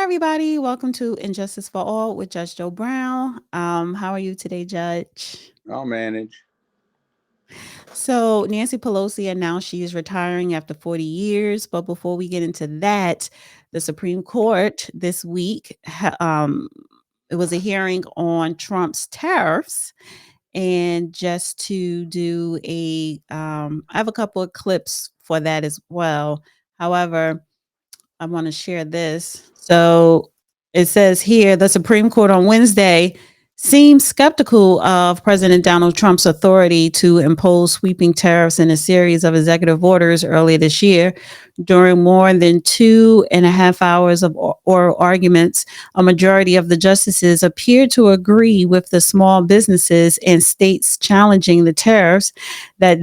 everybody. Welcome to Injustice for All with Judge Joe Brown. How are you today, Judge? I'll manage. So, Nancy Pelosi announced she is retiring after 40 years. But before we get into that, the Supreme Court this week, it was a hearing on Trump's tariffs. And just to do I have a couple of clips for that as well. However, I want to share this. So it says here the Supreme Court on Wednesday seemed skeptical of President Donald Trump's authority to impose sweeping tariffs in a series of executive orders earlier this year. During more than 2.5 hours of oral arguments, a majority of the justices appeared to agree with the small businesses and states challenging the tariffs that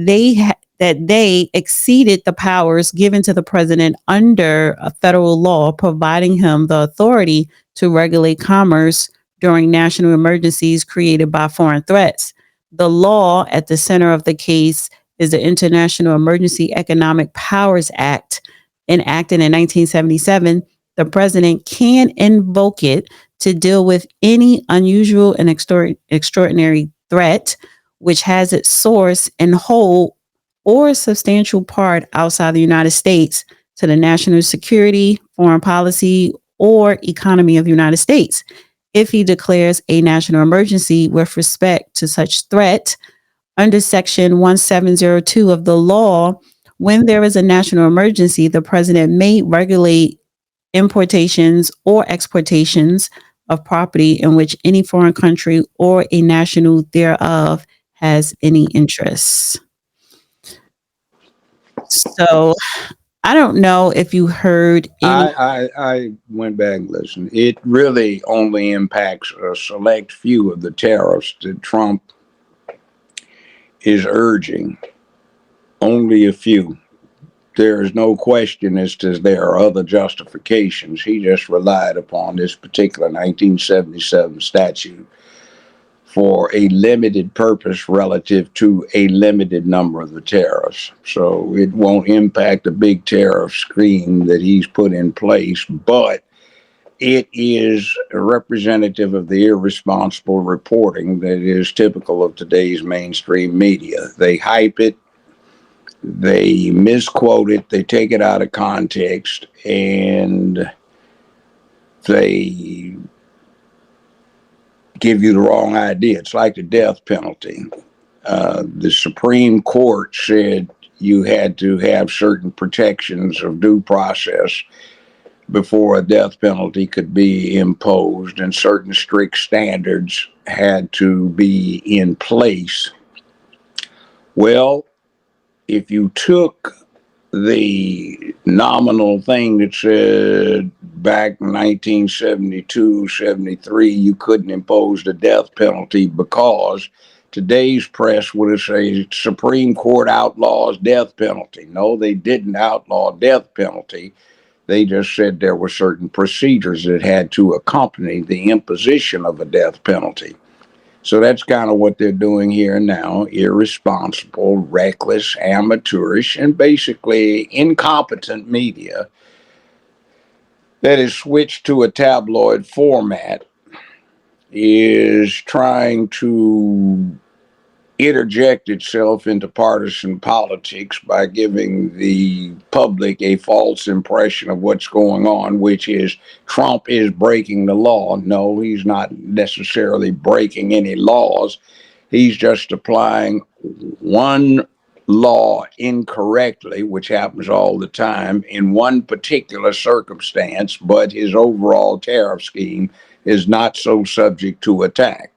they exceeded the powers given to the president under a federal law, providing him the authority to regulate commerce during national emergencies created by foreign threats. The law at the center of the case is the International Emergency Economic Powers Act, enacted in 1977. The president can invoke it to deal with any unusual and extraordinary threat, which has its source in whole or a substantial part outside the United States to the national security, foreign policy, or economy of the United States. If he declares a national emergency with respect to such threat, under Section 1702 of the law, when there is a national emergency, the president may regulate importations or exportations of property in which any foreign country or a national thereof has any interest. So I don't know if you heard any. I went back and listened. It really only impacts a select few of the tariffs that Trump is urging. Only a few. There is no question as to there are other justifications. He just relied upon this particular 1977 statute for a limited purpose relative to a limited number of the tariffs. So it won't impact the big tariff scheme that he's put in place, but it is representative of the irresponsible reporting that is typical of today's mainstream media. They hype it, they misquote it, they take it out of context, and they give you the wrong idea. It's like the death penalty. The Supreme Court said you had to have certain protections of due process before a death penalty could be imposed, and certain strict standards had to be in place. Well, if you took the nominal thing that said back in 1972, 73, you couldn't impose the death penalty because today's press would have said Supreme Court outlaws death penalty. No, they didn't outlaw death penalty. They just said there were certain procedures that had to accompany the imposition of a death penalty. So that's kind of what they're doing here now. Irresponsible, reckless, amateurish, and basically incompetent media that is switched to a tabloid format is trying to interject itself into partisan politics by giving the public a false impression of what's going on, which is Trump is breaking the law. No, he's not necessarily breaking any laws. He's just applying one law incorrectly, which happens all the time in one particular circumstance, but his overall tariff scheme is not so subject to attack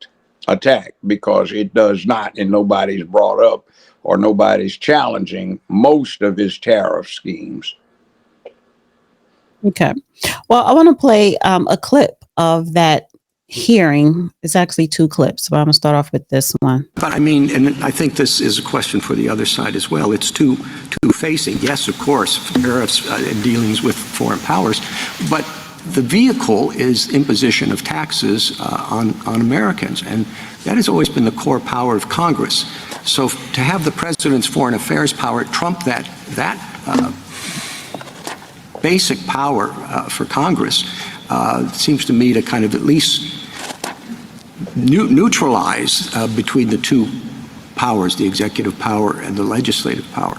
because it does not, and nobody's brought up or nobody's challenging most of his tariff schemes. Okay. Well, I want to play a clip of that hearing. It's actually two clips, but I'm going to start off with this one. But I mean, and I think this is a question for the other side as well. It's two-facing. Yes, of course, tariffs and dealings with foreign powers, but the vehicle is imposition of taxes on Americans, and that has always been the core power of Congress. So to have the president's foreign affairs power trump that basic power for Congress seems to me to kind of at least neutralize between the two powers, the executive power and the legislative power.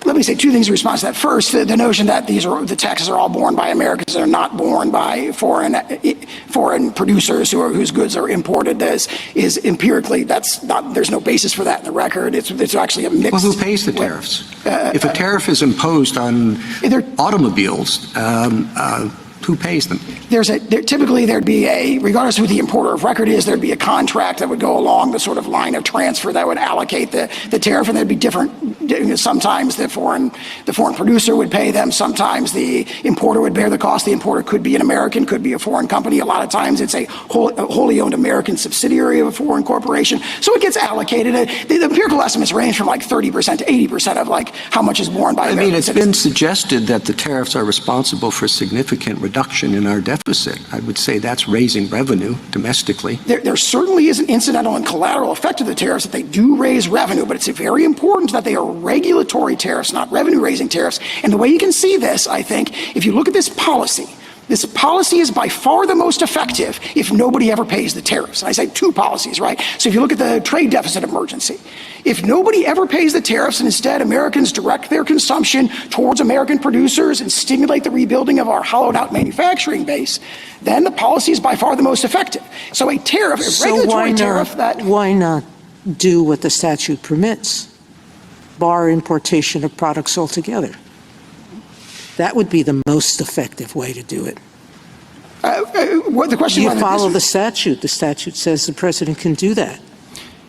Let me say two things in response to that. First, the notion that the taxes are all borne by Americans and are not borne by foreign producers whose goods are imported is empirically, there's no basis for that in the record. It's actually a mix. Well, who pays the tariffs? If a tariff is imposed on automobiles, who pays them? Typically there'd be regardless of who the importer of record is, there'd be a contract that would go along the sort of line of transfer that would allocate the tariff, and there'd be different. Sometimes the foreign producer would pay them. Sometimes the importer would bear the cost. The importer could be an American, could be a foreign company. A lot of times it's a wholly owned American subsidiary of a foreign corporation. So it gets allocated. The empirical estimates range from like 30% to 80% of like how much is borne by American I mean, it's citizens. been suggested that the tariffs are responsible for significant reduction in our deficit. I would say that's raising revenue domestically. There certainly is an incidental and collateral effect of the tariffs that they do raise revenue, but it's very important that they are regulatory tariffs, not revenue-raising tariffs. And the way you can see this, I think, if you look at this policy is by far the most effective if nobody ever pays the tariffs. And I say two policies, right? So if you look at the trade deficit emergency, if nobody ever pays the tariffs and instead Americans direct their consumption towards American producers and stimulate the rebuilding of our hollowed out manufacturing base, then the policy is by far the most effective. So a tariff, a regulatory tariff that... Why not do what the statute permits? Bar importation of products altogether. That would be the most effective way to do it. The question you follow the statute. The statute says the president can do that.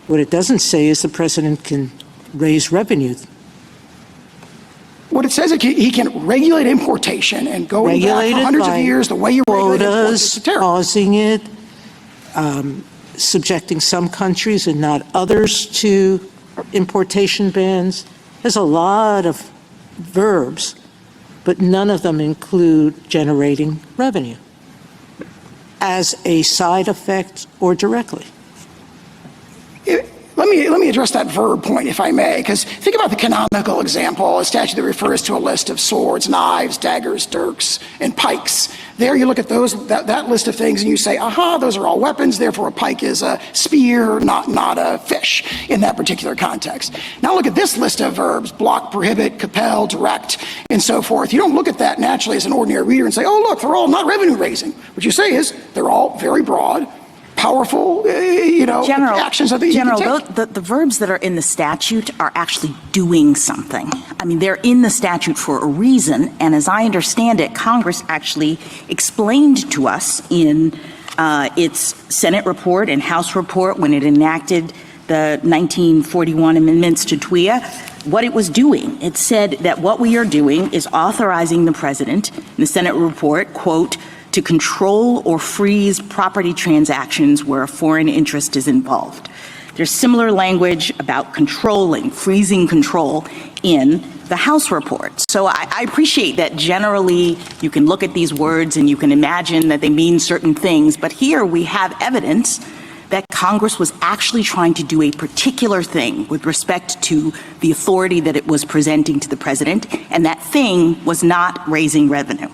What it doesn't say is the president can raise revenue. What it says is he can regulate importation and go back for hundreds of years the way you regulate quotas, causing it, subjecting some countries and not others to importation bans. There's a lot of verbs, but none of them include generating revenue as a side effect or directly. Let me address that verb point, if I may, because think about the canonical example, a statute that refers to a list of swords, knives, daggers, dirks, and pikes. There you look at that list of things and you say, aha, those are all weapons, therefore a pike is a spear, not a fish in that particular context. Now look at this list of verbs, block, prohibit, compel, direct, and so forth. You don't look at that naturally as an ordinary reader and say, oh, look, they're all not revenue raising. What you say is they're all very broad, powerful, actions that you can take. The verbs that are in the statute are actually doing something. I mean, they're in the statute for a reason, and as I understand it, Congress actually explained to us in its Senate report and House report when it enacted the 1941 amendments to TWIA, what it was doing. It said that what we are doing is authorizing the president, in the Senate report, quote, to control or freeze property transactions where a foreign interest is involved. There's similar language about controlling, freezing control in the House report. So I appreciate that generally you can look at these words and you can imagine that they mean certain things, but here we have evidence that Congress was actually trying to do a particular thing with respect to the authority that it was presenting to the president, and that thing was not raising revenue.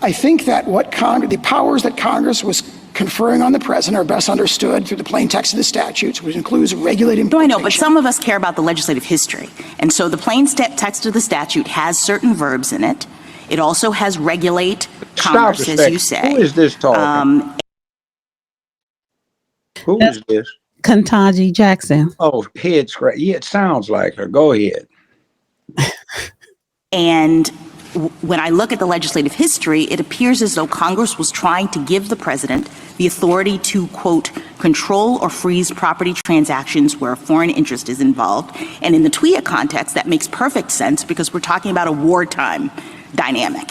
I think that the powers that Congress was conferring on the president are best understood through the plain text of the statutes, which includes regulating importation. No, I know, but some of us care about the legislative history. And so the plain text of the statute has certain verbs in it. It also has regulate commerce, as you say. Who is this talking? Who is this? Ketanji Jackson. Oh, head scratch. Yeah, it sounds like her. Go ahead. And when I look at the legislative history, it appears as though Congress was trying to give the president the authority to, quote, control or freeze property transactions where a foreign interest is involved. And in the TWIA context, that makes perfect sense because we're talking about a wartime dynamic.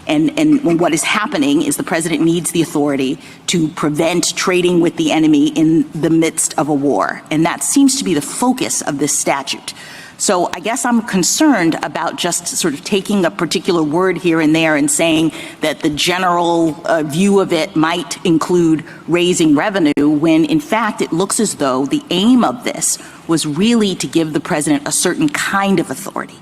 And what is happening is the president needs the authority to prevent trading with the enemy in the midst of a war. And that seems to be the focus of this statute. So I guess I'm concerned about just sort of taking a particular word here and there and saying that the general view of it might include raising revenue when in fact it looks as though the aim of this was really to give the president a certain kind of authority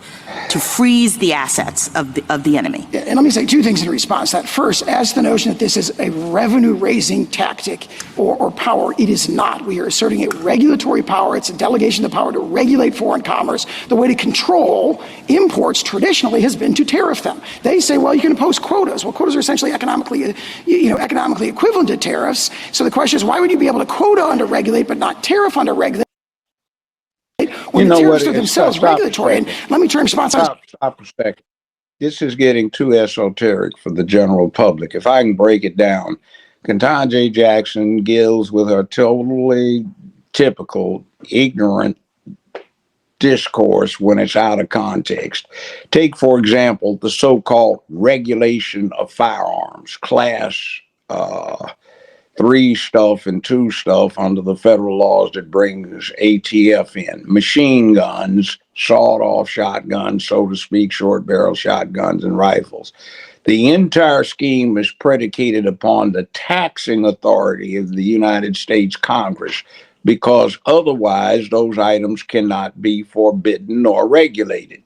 to to freeze the assets of the enemy. And let me say two things in response to that. First, as the notion that this is a revenue-raising tactic or power, it is not. We are asserting a regulatory power. It's a delegation of power to regulate foreign commerce. The way to control imports traditionally has been to tariff them. They say, well, you can impose quotas. Well, quotas are essentially economically equivalent to tariffs. So the question is, why would you be able to quota under regulate but not tariff under regulate? When the tariffs are themselves regulatory. And let me turn response on. Stop a second. This is getting too esoteric for the general public. If I can break it down, Ketanji Jackson deals with her totally typical ignorant discourse when it's out of context. Take, for example, the so-called regulation of firearms, class 3 stuff and 2 stuff under the federal laws that brings ATF in. Machine guns, sawed-off shotguns, so to speak, short-barrel shotguns and rifles. The entire scheme is predicated upon the taxing authority of the United States Congress, because otherwise those items cannot be forbidden or regulated.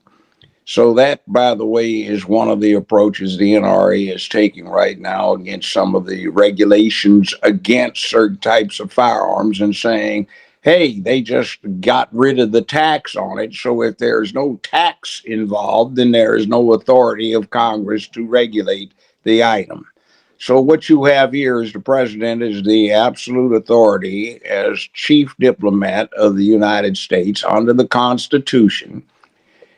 So that, by the way, is one of the approaches the NRA is taking right now against some of the regulations against certain types of firearms, and saying, hey, they just got rid of the tax on it. So if there's no tax involved, then there is no authority of Congress to regulate the item. So what you have here is the president is the absolute authority as chief diplomat of the United States under the Constitution.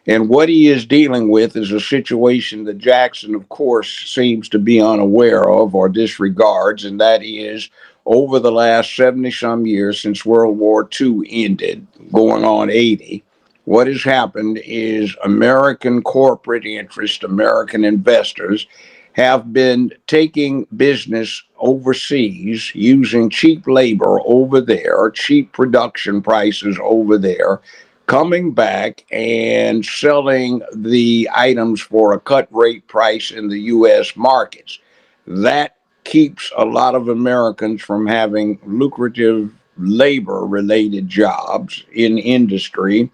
And what he is dealing with is a situation that Jackson, of course, seems to be unaware of or disregards, and that is over the last 70-some years since World War II ended, going on 80, what has happened is American corporate interest, American investors, have been taking business overseas, using cheap labor over there, cheap production prices over there, coming back and selling the items for a cut rate price in the U.S. markets. That keeps a lot of Americans from having lucrative labor-related jobs in industry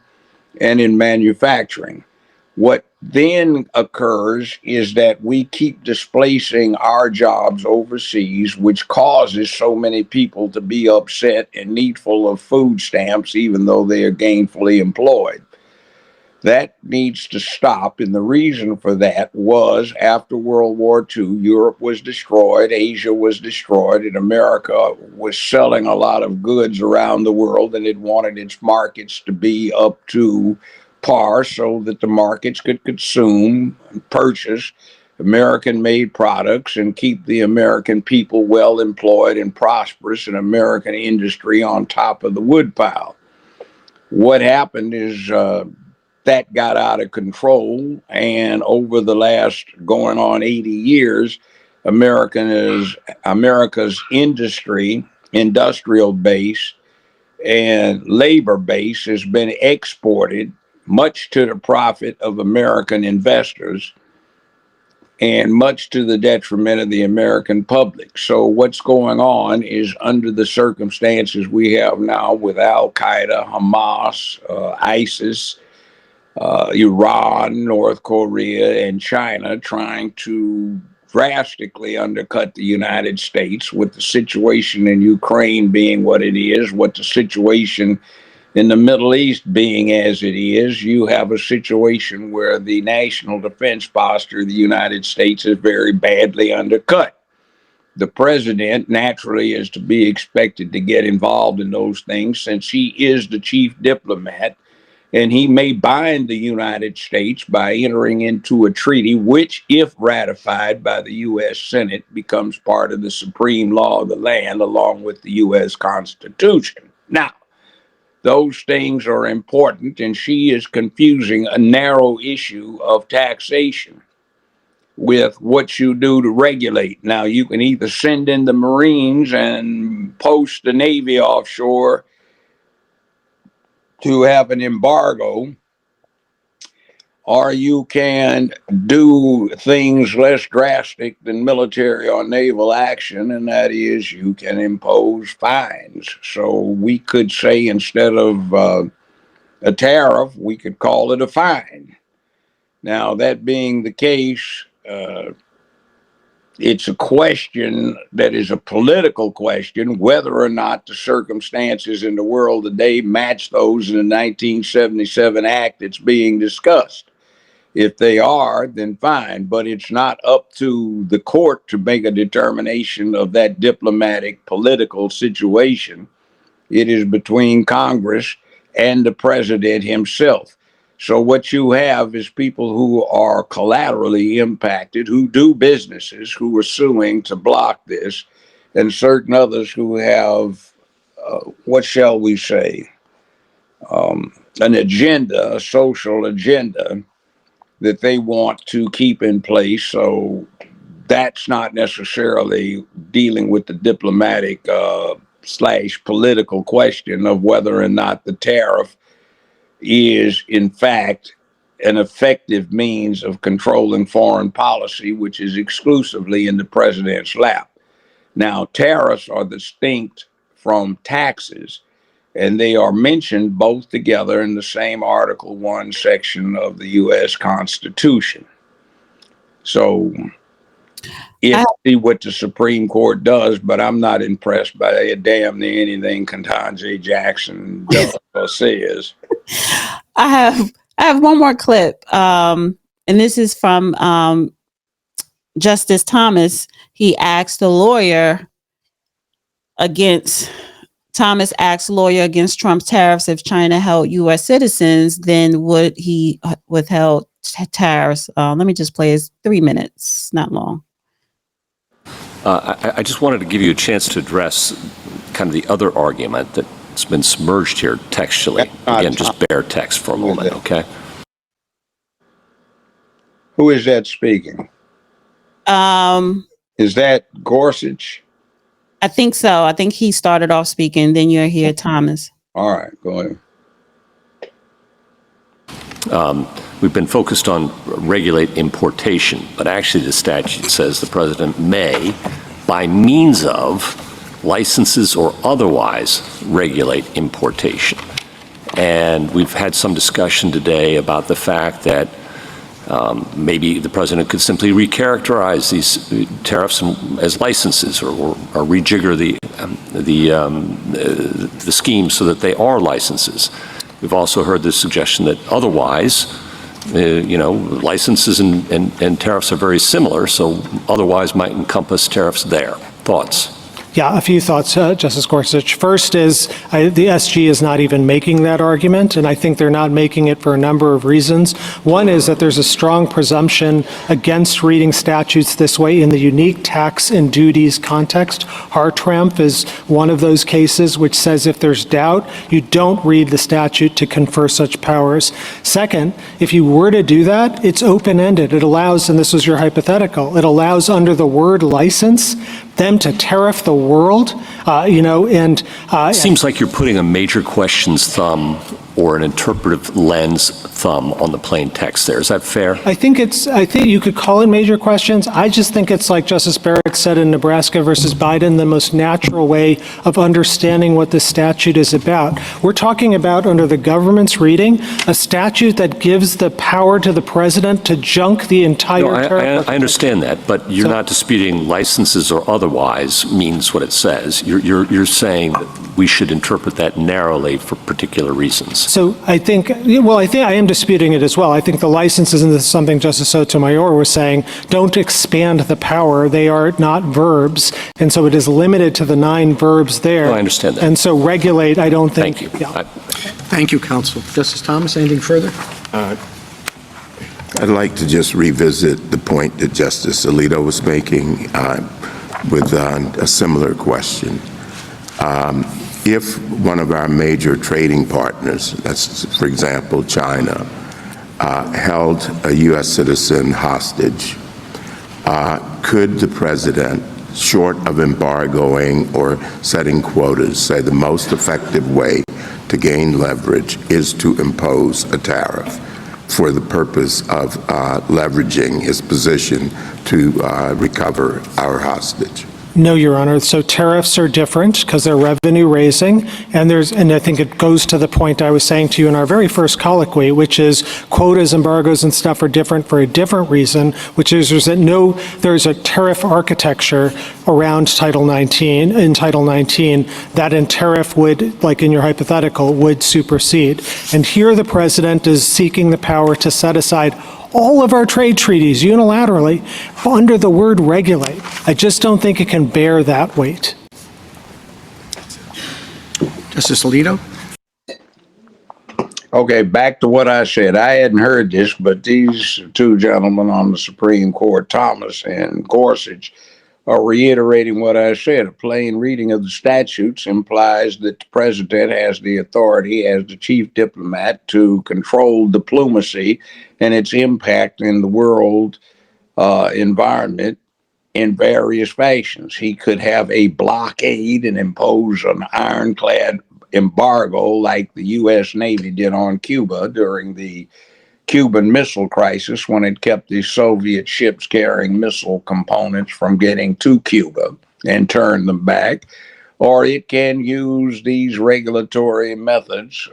and in manufacturing. What then occurs is that we keep displacing our jobs overseas, which causes so many people to be upset and needful of food stamps, even though they are gainfully employed. That needs to stop. And the reason for that was after World War II, Europe was destroyed, Asia was destroyed, and America was selling a lot of goods around the world, and it wanted its markets to be up to par so that the markets could consume and purchase American-made products and keep the American people well employed and prosperous, and American industry on top of the woodpile. What happened is that got out of control, and over the last going on 80 years, America's industrial base and labor base has been exported, much to the profit of American investors and much to the detriment of the American public. So what's going on is, under the circumstances we have now with Al-Qaeda, Hamas, ISIS, Iran, North Korea, and China trying to drastically undercut the United States, with the situation in Ukraine being what it is, what the situation in the Middle East being as it is, you have a situation where the national defense posture of the United States is very badly undercut. The president naturally is to be expected to get involved in those things, since he is the chief diplomat, and he may bind the United States by entering into a treaty, which, if ratified by the U.S. Senate, becomes part of the supreme law of the land, along with the U.S. Constitution. Now, those things are important, and she is confusing a narrow issue of taxation with what you do to regulate. Now, you can either send in the Marines and post the Navy offshore to have an embargo, or you can do things less drastic than military or naval action, and that is you can impose fines. So we could say, instead of a tariff, we could call it a fine. Now, that being the case, it's a question that is a political question, whether or not the circumstances in the world today match those in the 1977 Act that's being discussed. If they are, then fine, but it's not up to the court to make a determination of that diplomatic political situation. It is between Congress and the president himself. So what you have is people who are collaterally impacted, who do businesses, who are suing to block this, and certain others who have, what shall we say, an agenda, a social agenda that they want to keep in place. So that's not necessarily dealing with the diplomatic / political question of whether or not the tariff is in fact an effective means of controlling foreign policy, which is exclusively in the president's lap. Now, tariffs are distinct from taxes, and they are mentioned both together in the same Article 1 section of the U.S. Constitution. So it's see what the Supreme Court does, but I'm not impressed by damn near anything Ketanji Jackson does or says. I have one more clip, and this is from Justice Thomas. He asked the lawyer Thomas asked lawyer against Trump's tariffs, if China held U.S. citizens, then would he withheld tariffs? Let me just play it. 3 minutes, not long. I just wanted to give you a chance to address kind of the other argument that's been submerged here textually. Again, just bear text for a moment, okay? Who is that speaking? Is that Gorsuch? I think so. I think he started off speaking, then you'll hear Thomas. All right, go ahead. We've been focused on regulate importation, but actually the statute says the president may, by means of licenses or otherwise, regulate importation. And we've had some discussion today about the fact that maybe the president could simply recharacterize these tariffs as licenses, or rejigger the scheme so that they are licenses. We've also heard the suggestion that otherwise, licenses and tariffs are very similar, so otherwise might encompass tariffs there. Thoughts? Yeah, a few thoughts, Justice Gorsuch. First is the SG is not even making that argument, and I think they're not making it for a number of reasons. One is that there's a strong presumption against reading statutes this way in the unique tax and duties context. Hartramp is one of those cases which says if there's doubt, you don't read the statute to confer such powers. Second, if you were to do that, it's open-ended. It allows, and this was your hypothetical, it allows under the word license them to tariff the world, Seems like you're putting a major questions thumb or an interpretive lens thumb on the plain text there. Is that fair? I think you could call it major questions. I just think it's like Justice Barrett said in Nebraska versus Biden, the most natural way of understanding what the statute is about. We're talking about, under the government's reading, a statute that gives the power to the president to junk the entire tariff. I understand that, but you're not disputing licenses or otherwise means what it says. You're saying that we should interpret that narrowly for particular reasons. So I think I am disputing it as well. I think the licenses, and this is something Justice Sotomayor was saying, don't expand the power. They are not verbs, and so it is limited to the 9 verbs there. I understand that. And so regulate, I don't think. Thank you. Yeah. Thank you, counsel. Justice Thomas, anything further? I'd like to just revisit the point that Justice Alito was making with a similar question. If one of our major trading partners, that's, for example, China, held a U.S. citizen hostage, could the president, short of embargoing or setting quotas, say the most effective way to gain leverage is to impose a tariff for the purpose of leveraging his position to recover our hostage? No, Your Honor. So tariffs are different because they're revenue raising, and I think it goes to the point I was saying to you in our very first colloquy, which is quotas, embargoes, and stuff are different for a different reason, which is there's a tariff architecture around Title 19 that in tariff would, like in your hypothetical, would supersede. And here the president is seeking the power to set aside all of our trade treaties unilaterally under the word regulate. I just don't think it can bear that weight. Justice Alito? Okay, back to what I said. I hadn't heard this, but these two gentlemen on the Supreme Court, Thomas and Gorsuch, are reiterating what I said. A plain reading of the statutes implies that the president has the authority as the chief diplomat to control diplomacy and its impact in the world environment in various fashions. He could have a blockade and impose an ironclad embargo like the U.S. Navy did on Cuba during the Cuban Missile Crisis, when it kept the Soviet ships carrying missile components from getting to Cuba and turned them back. Or it can use these regulatory methods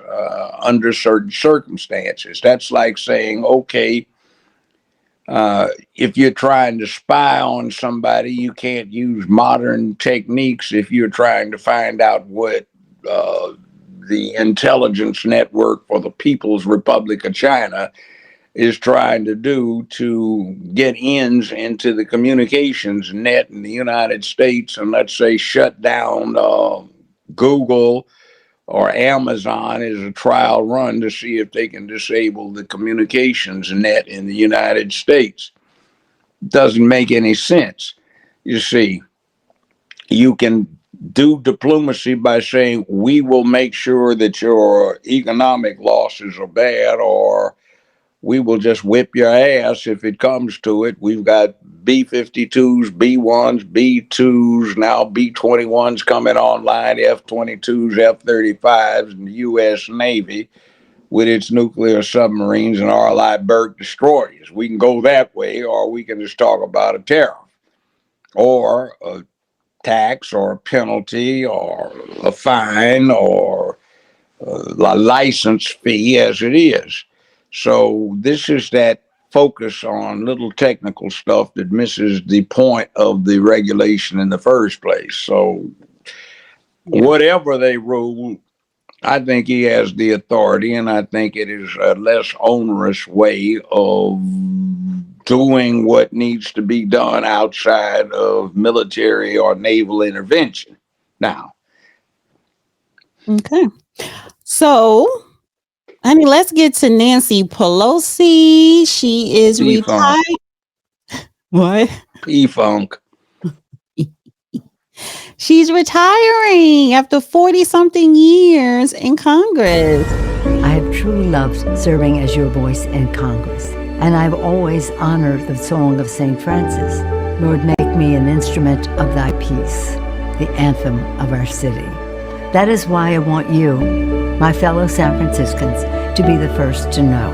under certain circumstances. That's like saying, okay, if you're trying to spy on somebody, you can't use modern techniques if you're trying to find out what the intelligence network for the People's Republic of China is trying to do to get ends into the communications net in the United States, and let's say shut down Google or Amazon as a trial run to see if they can disable the communications net in the United States. Doesn't make any sense. You see, you can do diplomacy by saying, we will make sure that your economic losses are bad, or we will just whip your ass if it comes to it. We've got B-52s, B-1s, B-2s, now B-21s coming online, F-22s, F-35s, and the U.S. Navy with its nuclear submarines and RLI Burke destroyers. We can go that way, or we can just talk about a tariff or a tax or a penalty or a fine or a license fee as it is. So this is that focus on little technical stuff that misses the point of the regulation in the first place. So whatever they rule, I think he has the authority, and I think it is a less onerous way of doing what needs to be done outside of military or naval intervention. Now. Okay. So, I mean, let's get to Nancy Pelosi. She is retired. What? E-funk. She's retiring after 40-something years in Congress. I have truly loved serving as your voice in Congress, and I've always honored the song of St. Francis. Lord, make me an instrument of thy peace, the anthem of our city. That is why I want you, my fellow San Franciscans, to be the first to know.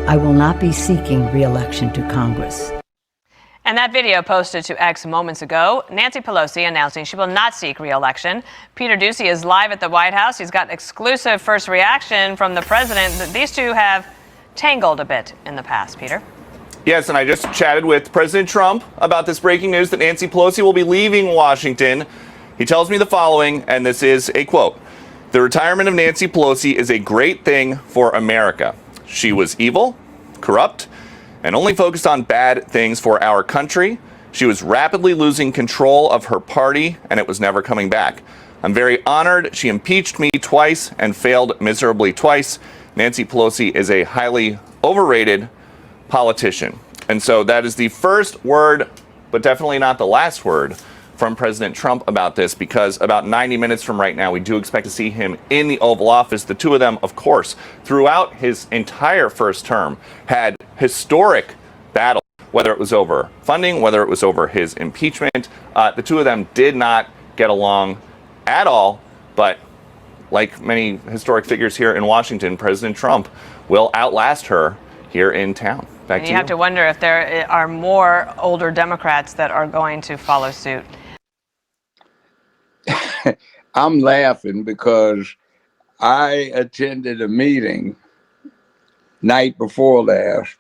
I will not be seeking re-election to Congress. And that video posted to X moments ago, Nancy Pelosi announcing she will not seek re-election. Peter Ducey is live at the White House. He's got exclusive first reaction from the president. These two have tangled a bit in the past, Peter. Yes, and I just chatted with President Trump about this breaking news that Nancy Pelosi will be leaving Washington. He tells me the following, and this is a quote. The retirement of Nancy Pelosi is a great thing for America. She was evil, corrupt, and only focused on bad things for our country. She was rapidly losing control of her party, and it was never coming back. I'm very honored. She impeached me twice and failed miserably twice. Nancy Pelosi is a highly overrated politician. And so that is the first word, but definitely not the last word, from President Trump about this, because about 90 minutes from right now, we do expect to see him in the Oval Office. The two of them, of course, throughout his entire first term, had historic battles, whether it was over funding, whether it was over his impeachment. The two of them did not get along at all, but like many historic figures here in Washington, President Trump will outlast her here in town. Back to you. You have to wonder if there are more older Democrats that are going to follow suit. I'm laughing because I attended a meeting night before last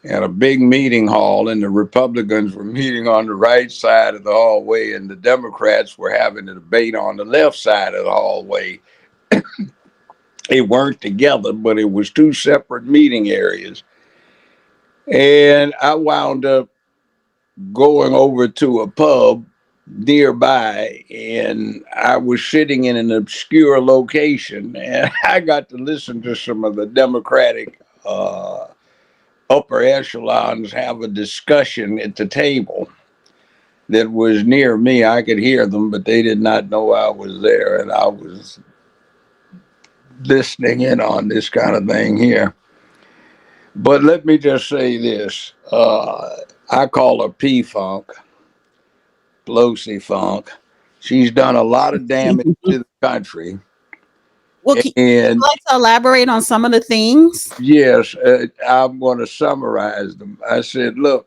at a big meeting hall, and the Republicans were meeting on the right side of the hallway, and the Democrats were having a debate on the left side of the hallway. They weren't together, but it was two separate meeting areas. And I wound up going over to a pub nearby, and I was sitting in an obscure location, and I got to listen to some of the Democratic upper echelons have a discussion at the table that was near me. I could hear them, but they did not know I was there, and I was listening in on this kind of thing here. But let me just say this. I call her P-Funk, Pelosi Funk. She's done a lot of damage to the country. Well, can you And like to elaborate on some of the things? yes, I'm going to summarize them. I said, look,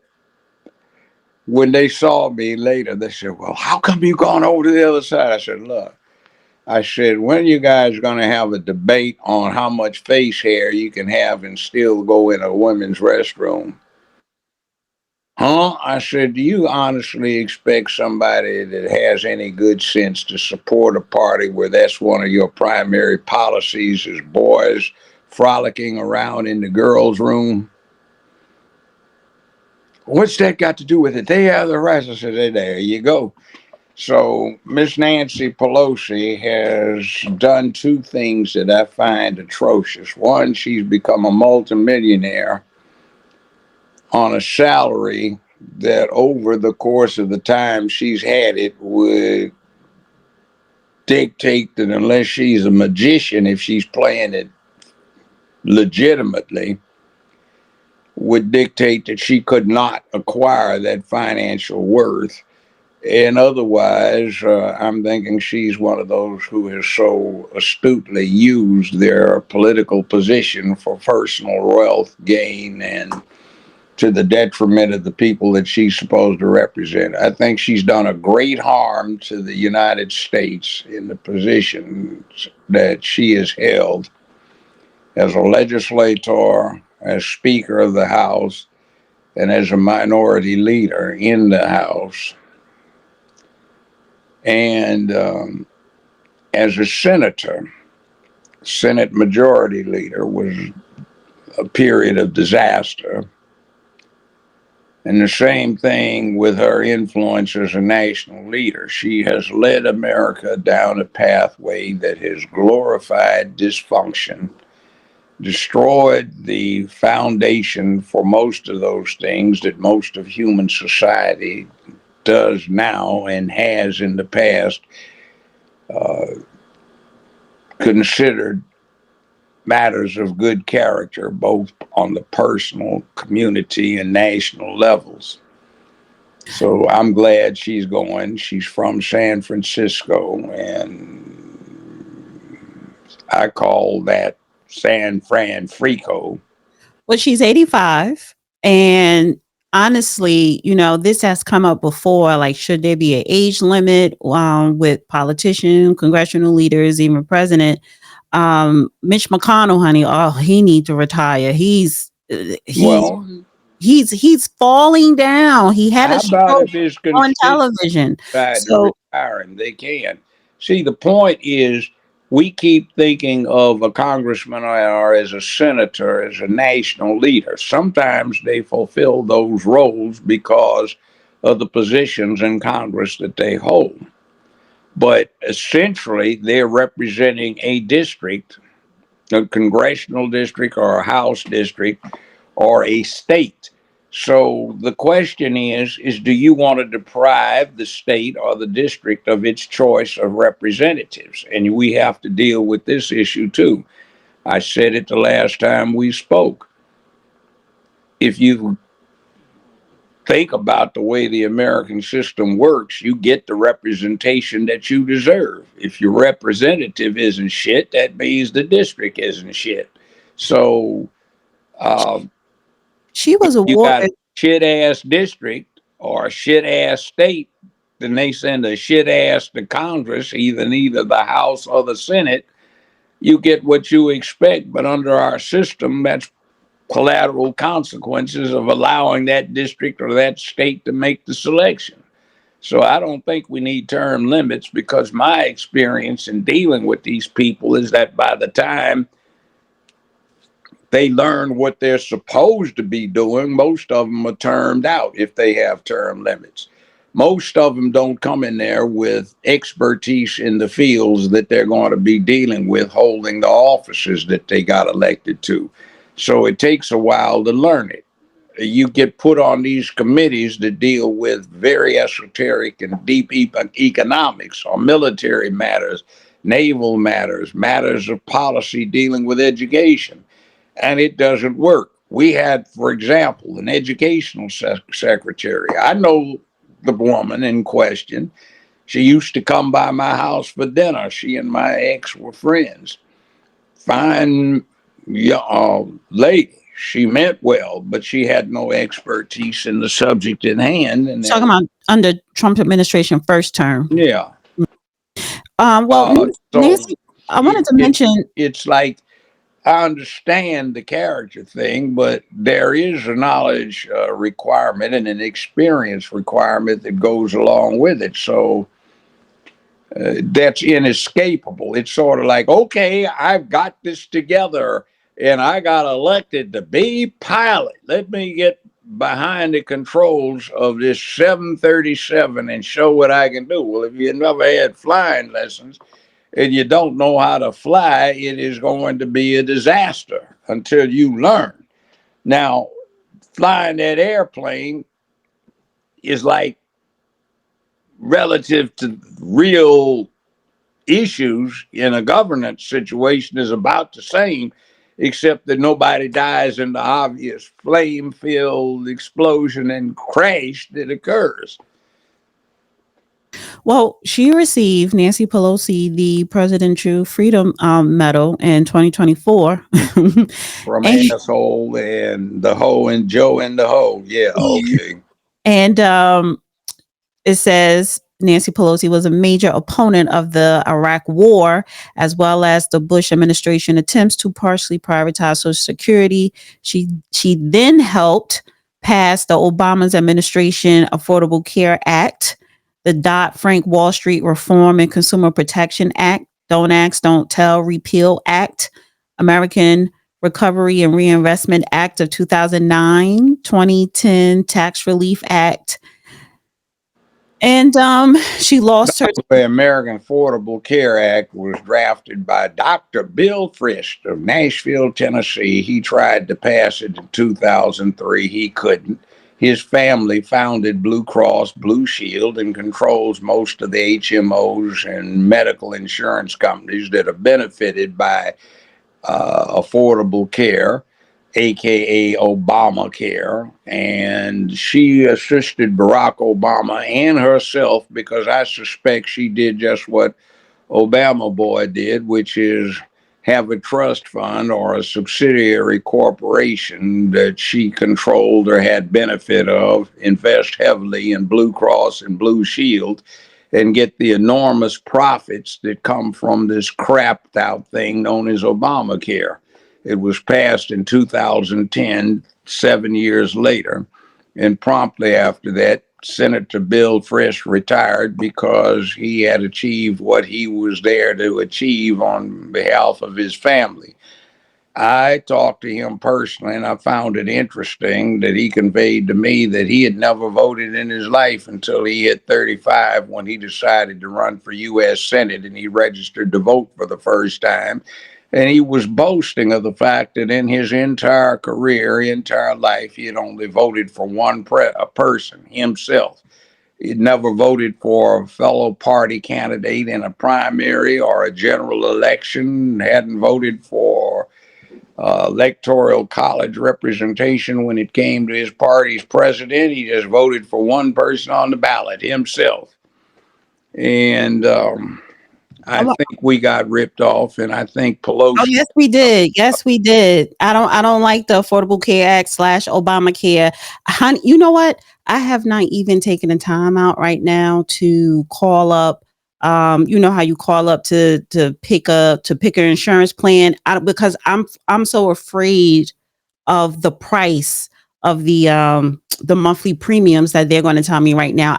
when they saw me later, they said, well, how come you gone over to the other side? I said, look, I said, when you guys going to have a debate on how much face hair you can have and still go in a women's restroom? Huh? I said, do you honestly expect somebody that has any good sense to support a party where that's one of your primary policies is boys frolicking around in the girls' room? What's that got to do with it? They have the rights. I said, there you go. So Miss Nancy Pelosi has done two things that I find atrocious. One, she's become a multimillionaire on a salary that over the course of the time she's had it would dictate that unless she's a magician, if she's playing it legitimately, would dictate that she could not acquire that financial worth. And otherwise, I'm thinking she's one of those who has so astutely used their political position for personal wealth gain and to the detriment of the people that she's supposed to represent. I think she's done a great harm to the United States in the positions that she has held as a legislator, as Speaker of the House, and as a minority leader in the House. And as a senator, Senate Majority Leader, was a period of disaster. And the same thing with her influence as a national leader. She has led America down a pathway that has glorified dysfunction, destroyed the foundation for most of those things that most of human society does now and has in the past considered matters of good character, both on the personal, community, and national levels. So I'm glad she's going. She's from San Francisco, and I call that San Fran Frico. Well, she's 85. And honestly, this has come up before. Like, should there be an age limit with politicians, congressional leaders, even president? Mitch McConnell, honey, he needs to retire. He's falling down. He had How a about stroke if his on constituents television. decide to So retire and they can? See, the point is, we keep thinking of a congressman or as a senator, as a national leader. Sometimes they fulfill those roles because of the positions in Congress that they hold. But essentially, they're representing a district, a congressional district or a House district or a state. So the question is do you want to deprive the state or the district of its choice of representatives? And we have to deal with this issue too. I said it the last time we spoke. If you think about the way the American system works, you get the representation that you deserve. If your representative isn't shit, that means the district isn't shit. So she was you got awarded. a shit ass district or a shit ass state, and they send a shit ass to Congress, either the House or the Senate, you get what you expect. But under our system, that's collateral consequences of allowing that district or that state to make the selection. So I don't think we need term limits, because my experience in dealing with these people is that by the time they learn what they're supposed to be doing, most of them are termed out if they have term limits. Most of them don't come in there with expertise in the fields that they're going to be dealing with, holding the offices that they got elected to. So it takes a while to learn it. You get put on these committees that deal with very esoteric and deep economics or military matters, naval matters, matters of policy dealing with education, and it doesn't work. We had, for example, an educational secretary. I know the woman in question. She used to come by my house for dinner. She and my ex were friends. Fine lady. She meant well, but she had no expertise in the subject in hand. And Talking about under Trump administration first term. yeah. Well, Nancy, I wanted to mention. It's like, I understand the character thing, but there is a knowledge requirement and an experience requirement that goes along with it. So that's inescapable. It's sort of like, okay, I've got this together and I got elected to be pilot. Let me get behind the controls of this 737 and show what I can do. Well, if you never had flying lessons and you don't know how to fly, it is going to be a disaster until you learn. Now, flying that airplane is like, relative to real issues in a governance situation, is about the same, except that nobody dies in the obvious flame-filled explosion and crash that occurs. Well, she received, Nancy Pelosi, the Presidential Freedom Medal in 2024. From asshole and the hoe and Joe and the hoe. Yeah, okay. And it says Nancy Pelosi was a major opponent of the Iraq War, as well as the Bush administration attempts to partially privatize Social Security. She then helped pass the Obama's administration Affordable Care Act, the Dodd-Frank Wall Street Reform and Consumer Protection Act, Don't Ask, Don't Tell Repeal Act, American Recovery and Reinvestment Act of 2009, 2010 Tax Relief Act. And she lost her. The American Affordable Care Act was drafted by Dr. Bill Frist of Nashville, Tennessee. He tried to pass it in 2003. He couldn't. His family founded Blue Cross Blue Shield and controls most of the HMOs and medical insurance companies that are benefited by affordable care, aka Obamacare. And she assisted Barack Obama and herself, because I suspect she did just what Obama boy did, which is have a trust fund or a subsidiary corporation that she controlled or had benefit of, invest heavily in Blue Cross and Blue Shield, and get the enormous profits that come from this crapped out thing known as Obamacare. It was passed in 2010, 7 years later, and promptly after that, Senator Bill Frist retired because he had achieved what he was there to achieve on behalf of his family. I talked to him personally, and I found it interesting that he conveyed to me that he had never voted in his life until he hit 35, when he decided to run for U.S. Senate, and he registered to vote for the first time. And he was boasting of the fact that in his entire career, entire life, he had only voted for one person, himself. He'd never voted for a fellow party candidate in a primary or a general election, hadn't voted for electoral college representation when it came to his party's president. He just voted for one person on the ballot, himself. And I think we got ripped off, and I think Pelosi. Oh, yes, we did. Yes, we did. I don't like the Affordable Care Act / Obamacare. Honey, you know what? I have not even taken the time out right now to call up. You know how you call up to pick an insurance plan, because I'm so afraid of the price of the monthly premiums that they're going to tell me right now.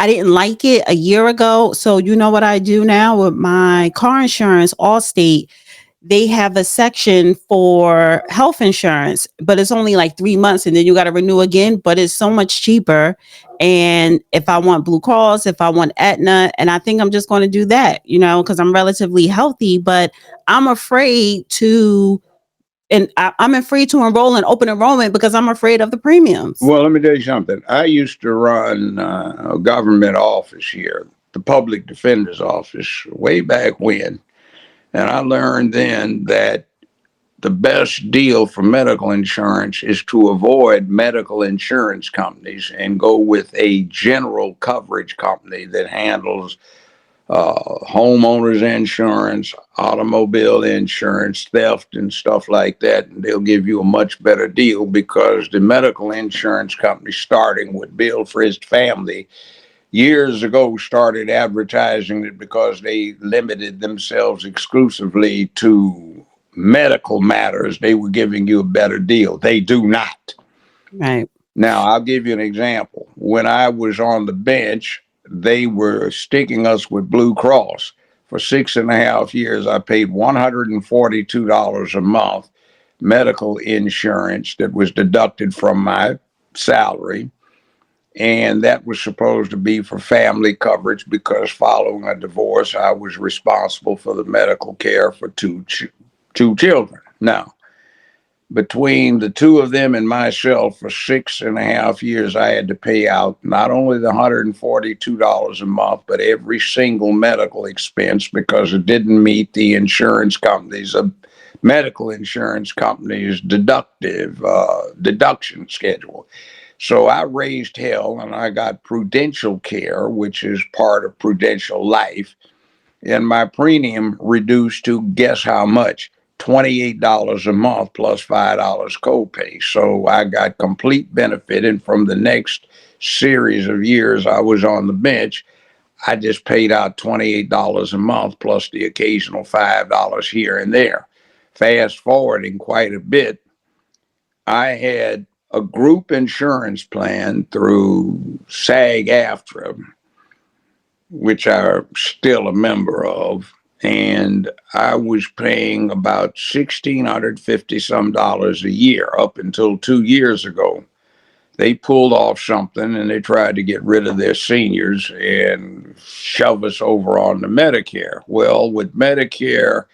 I didn't like it a year ago. So you know what I do now with my car insurance, Allstate, they have a section for health insurance, but it's only like 3 months and then you got to renew again, but it's so much cheaper. And if I want Blue Cross, if I want Aetna, and I think I'm just going to do that, because I'm relatively healthy, but I'm afraid to I'm afraid to enroll in open enrollment because I'm afraid of the premiums. Well, let me tell you something. I used to run a government office here, the public defender's office, way back when. And I learned then that the best deal for medical insurance is to avoid medical insurance companies and go with a general coverage company that handles homeowners insurance, automobile insurance, theft, and stuff like that. And they'll give you a much better deal because the medical insurance company, starting with Bill Frist family, years ago started advertising it because they limited themselves exclusively to medical matters. They were giving you a better deal. They do not. Right. Now, I'll give you an example. When I was on the bench, they were sticking us with Blue Cross. For 6.5 years, I paid $142 a month medical insurance that was deducted from my salary. And that was supposed to be for family coverage because following a divorce, I was responsible for the medical care for two children. Now, between the two of them and myself for 6.5 years, I had to pay out not only the $142 a month, but every single medical expense because it didn't meet the insurance companies, medical insurance companies' deduction schedule. So I raised hell and I got Prudential Care, which is part of Prudential Life. And my premium reduced to, guess how much? $28 a month plus $5 copay. So I got complete benefit. And from the next series of years I was on the bench, I just paid out $28 a month plus the occasional $5 here and there. Fast forwarding quite a bit, I had a group insurance plan through SAG-AFTRA, which I'm still a member of. And I was paying about $1,650 some a year up until 2 years ago. They pulled off something and they tried to get rid of their seniors and shove us over on the Medicare. Well, with Medicare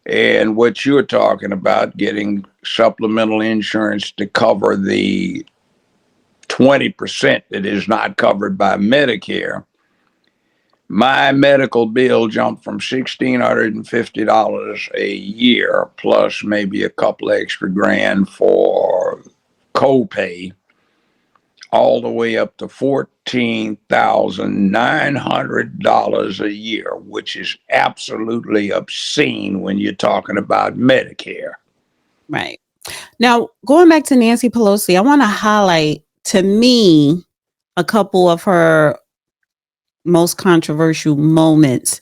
and what you're talking about, getting supplemental insurance to cover the 20% that is not covered by Medicare, my medical bill jumped from $1,650 a year plus maybe a couple extra grand for copay, all the way up to $14,900 a year, which is absolutely obscene when you're talking about Medicare. Right. Now, going back to Nancy Pelosi, I want to highlight, to me, a couple of her most controversial moments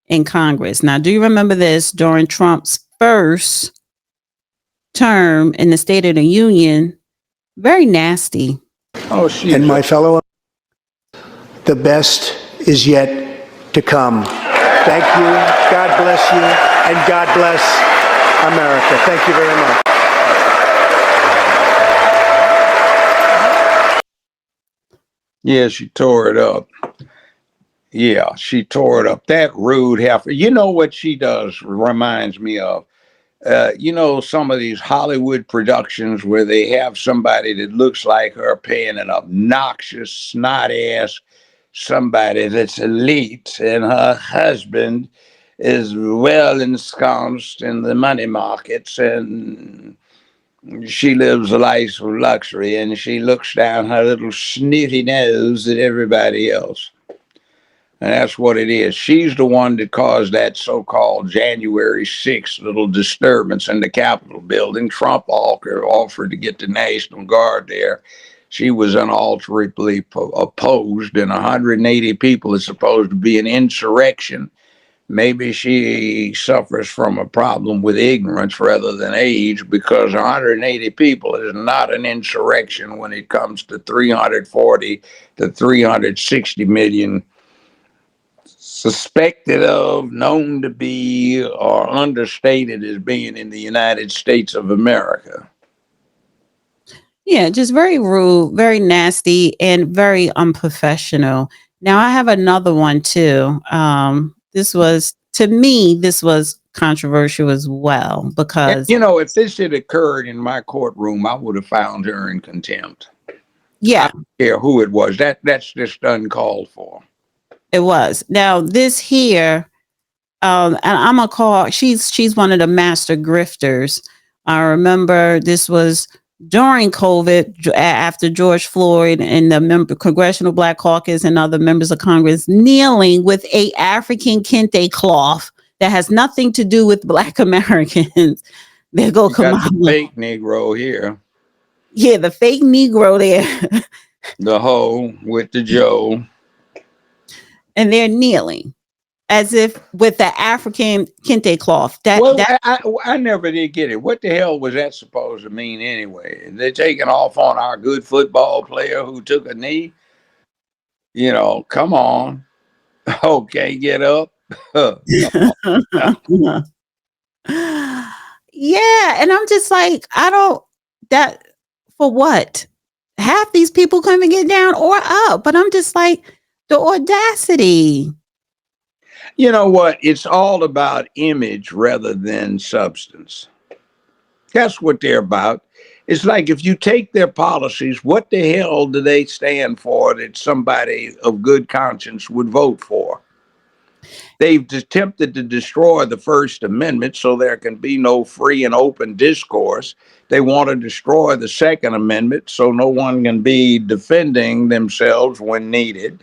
in Congress. Now, do you remember this? During Trump's first term in the State of the Union, very nasty. Oh, she and my fellow, the best is yet to come. Thank you. God bless you. And God bless America. Thank you very much. Yeah, she tore it up. Yeah, she tore it up. That rude heifer. You know what she does reminds me of? Some of these Hollywood productions where they have somebody that looks like her paying an obnoxious, snot-ass somebody that's elite, and her husband is well ensconced in the money markets, and she lives a life of luxury, and she looks down her little snooty nose at everybody else. And that's what it is. She's the one that caused that so-called January 6th little disturbance in the Capitol building. Trump offered to get the National Guard there. She was unalterably opposed, and 180 people is supposed to be an insurrection. Maybe she suffers from a problem with ignorance rather than age, because 180 people is not an insurrection when it comes to 340 to 360 million suspected of, known to be, or understated as being in the United States of America. Yeah, just very rude, very nasty, and very unprofessional. Now I have another one too. This was, to me, this was controversial as well And, because if this had occurred in my courtroom, I would have found her in contempt. I yeah, don't care who it was. That's just uncalled for. it was. Now this here, and I'm gonna call. She's one of the master grifters. I remember this was during COVID, after George Floyd and the Congressional Black Caucus and other members of Congress kneeling with a African kente cloth that has nothing to do with Black Americans. There go You got the Kamala. fake Negro here, Yeah, the fake Negro there, the hoe with the Joe. and they're kneeling as if with the African kente cloth. Well, I never did get it. What the hell was that supposed to mean anyway? They're taking off on our good football player who took a knee? Come on. Okay, get up. Yeah, and I'm just like, I don't, that for what? Half these people couldn't get down or up, but I'm just like, the audacity. You know what? It's all about image rather than substance. That's what they're about. It's like, if you take their policies, what the hell do they stand for that somebody of good conscience would vote for? They've attempted to destroy the First Amendment so there can be no free and open discourse. They want to destroy the Second Amendment so no one can be defending themselves when needed,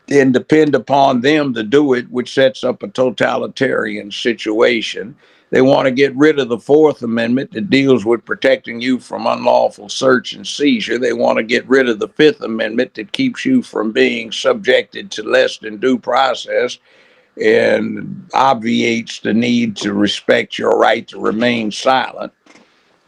and depend upon them to do it, which sets up a totalitarian situation. They want to get rid of the Fourth Amendment that deals with protecting you from unlawful search and seizure. They want to get rid of the Fifth Amendment that keeps you from being subjected to less than due process and obviates the need to respect your right to remain silent.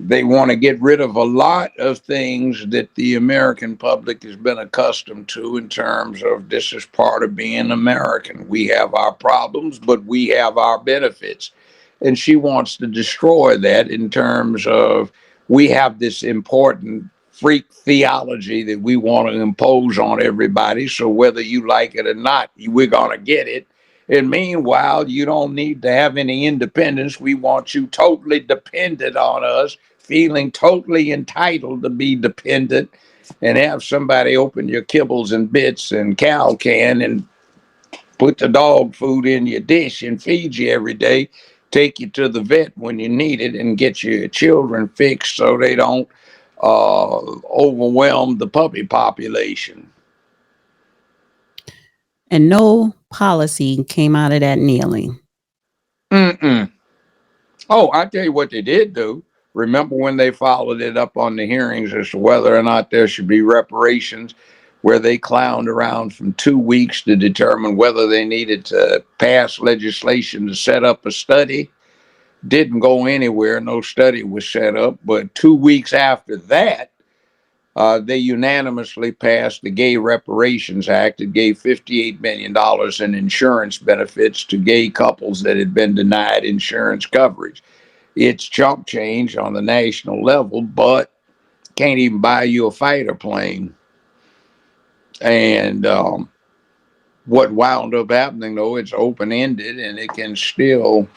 They want to get rid of a lot of things that the American public has been accustomed to in terms of, this is part of being American. We have our problems, but we have our benefits. And she wants to destroy that in terms of, we have this important freak theology that we want to impose on everybody. So whether you like it or not, we're going to get it. And meanwhile, you don't need to have any independence. We want you totally dependent on us, feeling totally entitled to be dependent, and have somebody open your kibbles and bits and cow can and put the dog food in your dish and feed you every day, take you to the vet when you need it, and get your children fixed so they don't overwhelm the puppy population. And no policy came out of that kneeling. Oh, I tell you what they did do. Remember when they followed it up on the hearings as to whether or not there should be reparations, where they clowned around from 2 weeks to determine whether they needed to pass legislation to set up a study? Didn't go anywhere. No study was set up. But 2 weeks after that, they unanimously passed the Gay Reparations Act. It gave $58 million in insurance benefits to gay couples that had been denied insurance coverage. It's chump change on the national level, but can't even buy you a fighter plane. And what wound up happening, though, it's open-ended and it can still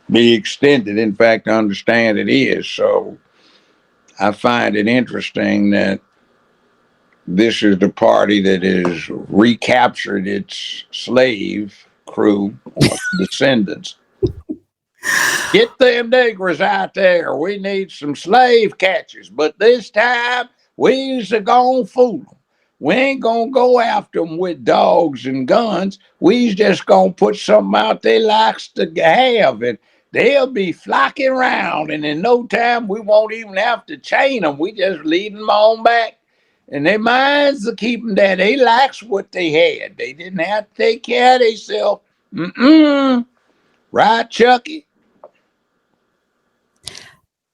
be extended. In fact, I understand it is. So I find it interesting that this is the party that has recaptured its slave crew or descendants. Get them niggers out there. We need some slave catchers, but this time we's gonna fool them. We ain't gonna go after them with dogs and guns. We's just gonna put something out they likes to have, and they'll be flocking around, and in no time we won't even have to chain them. We just lead them on back, and their minds are keeping that. They likes what they had. They didn't have to take care of themselves. Right, Chucky?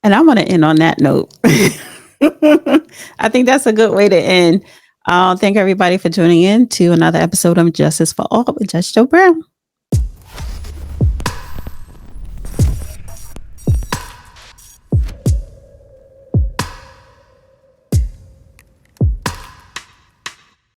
And I want to end on that note. I think that's a good way to end. Thank everybody for tuning in to another episode of Justice for All with Judge Joe Brown.